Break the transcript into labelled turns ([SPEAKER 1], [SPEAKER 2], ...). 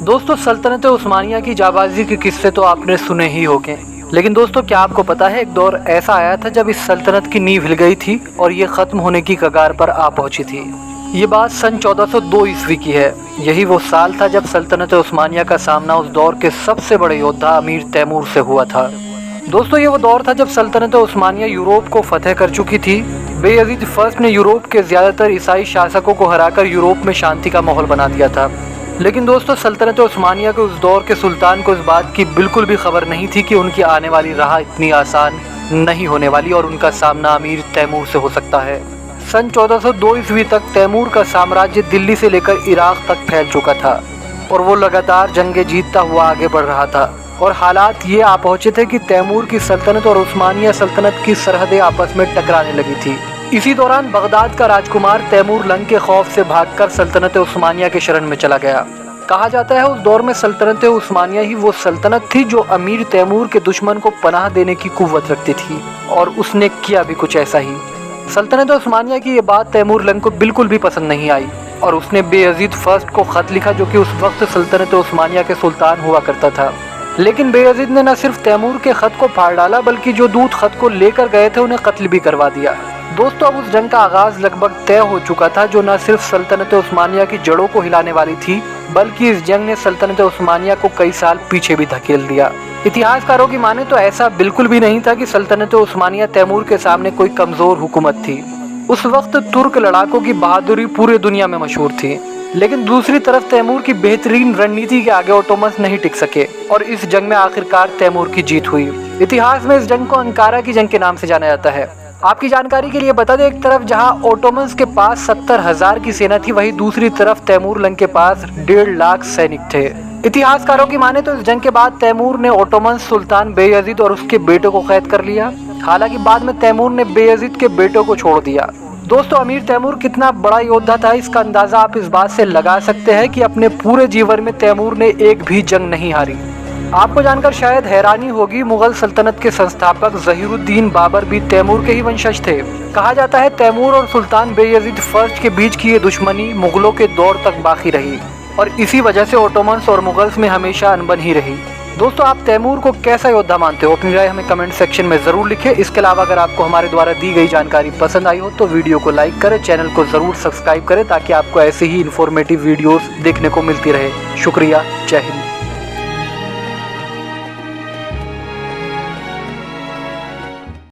[SPEAKER 1] दोस्तों, सल्तनत उस्मानिया की जाबाजी के किस्से तो आपने सुने ही होंगे, लेकिन दोस्तों क्या आपको पता है एक दौर ऐसा आया था जब इस सल्तनत की नींव हिल गई थी और ये खत्म होने की कगार पर आ पहुंची थी। ये बात सन 1402 ईस्वी की है। यही वो साल था जब सल्तनत उस्मानिया का सामना उस दौर के सबसे बड़े योद्धा अमीर तैमूर से हुआ था। दोस्तों, ये वो दौर था जब सल्तनत उस्मानिया यूरोप को फतेह कर चुकी थी। बेयजीद फर्स्ट ने यूरोप के ज्यादातर ईसाई शासकों को हराकर यूरोप में शांति का माहौल बना दिया था। लेकिन दोस्तों, सल्तनत उस्मानिया के उस दौर के सुल्तान को इस बात की बिल्कुल भी खबर नहीं थी कि उनकी आने वाली राह इतनी आसान नहीं होने वाली और उनका सामना अमीर तैमूर से हो सकता है। सन 1402 ईस्वी तक तैमूर का साम्राज्य दिल्ली से लेकर इराक तक फैल चुका था और वो लगातार जंगें जीतता हुआ आगे बढ़ रहा था। और हालात ये आ पहुंचे थे कि तैमूर की सल्तनत और उस्मानिया सल्तनत की सरहदें आपस में टकराने लगी थी। इसी दौरान बगदाद का राजकुमार तैमूर लंग के खौफ से भागकर सल्तनत उस्मानिया के शरण में चला गया। कहा जाता है उस दौर में सल्तनत उस्मानिया ही वो सल्तनत थी जो अमीर तैमूर के दुश्मन को पनाह देने की कुव्वत रखती थी, और उसने किया भी कुछ ऐसा ही। सल्तनत उस्मानिया की ये बात तैमूर लंग को बिल्कुल भी पसंद नहीं आई और उसने बेयजीद फर्स्ट को खत लिखा, जो कि उस वक्त सल्तनत उस्मानिया के सुल्तान हुआ करता था। लेकिन बेयजीद ने न सिर्फ तैमूर के खत को फाड़ डाला, बल्कि जो दूत खत को लेकर गए थे उन्हें कत्ल भी करवा दिया। दोस्तों, अब उस जंग का आगाज लगभग तय हो चुका था, जो न सिर्फ सल्तनत उस्मानिया की जड़ों को हिलाने वाली थी, बल्कि इस जंग ने सल्तनत उस्मानिया को कई साल पीछे भी धकेल दिया। इतिहासकारों की माने तो ऐसा बिल्कुल भी नहीं था कि सल्तनत उस्मानिया तैमूर के सामने कोई कमजोर हुकूमत थी। उस वक्त तुर्क लड़ाकों की बहादुरी पूरी दुनिया में मशहूर थी, लेकिन दूसरी तरफ तैमूर की बेहतरीन रणनीति के आगे ओटोमन्स नहीं टिक सके और इस जंग में आखिरकार तैमूर की जीत हुई। इतिहास में इस जंग को अंकारा की जंग के नाम से जाना जाता है। आपकी जानकारी के लिए बता दें, एक तरफ जहां ओटोमन्स के पास 70,000 की सेना थी, वहीं दूसरी तरफ तैमूर लंग के पास 1.5 लाख सैनिक थे। इतिहासकारों की माने तो इस जंग के बाद तैमूर ने ओटोमन्स सुल्तान बेयजीद और उसके बेटों को कैद कर लिया। हालांकि बाद में तैमूर ने बेयजीद के बेटों को छोड़ दिया। दोस्तों, अमीर तैमूर कितना बड़ा योद्धा था, इसका अंदाजा आप इस बात से लगा सकते हैं कि अपने पूरे जीवन में तैमूर ने एक भी जंग नहीं हारी। आपको जानकर शायद हैरानी होगी, मुगल सल्तनत के संस्थापक ज़हीरुद्दीन बाबर भी तैमूर के ही वंशज थे। कहा जाता है तैमूर और सुल्तान बेयजीद फर्स्ट के बीच की ये दुश्मनी मुगलों के दौर तक बाकी रही और इसी वजह से ओटोमन्स और मुगल्स में हमेशा अनबन ही रही। दोस्तों, आप तैमूर को कैसा योद्धा मानते हो? अपनी राय हमें कमेंट सेक्शन में ज़रूर लिखें। इसके अलावा अगर आपको हमारे द्वारा दी गई जानकारी पसंद आई हो तो वीडियो को लाइक करें, चैनल को ज़रूर सब्सक्राइब करें ताकि आपको ऐसे ही इन्फॉर्मेटिव वीडियोस देखने को मिलती रहे। शुक्रिया, जय हिंद।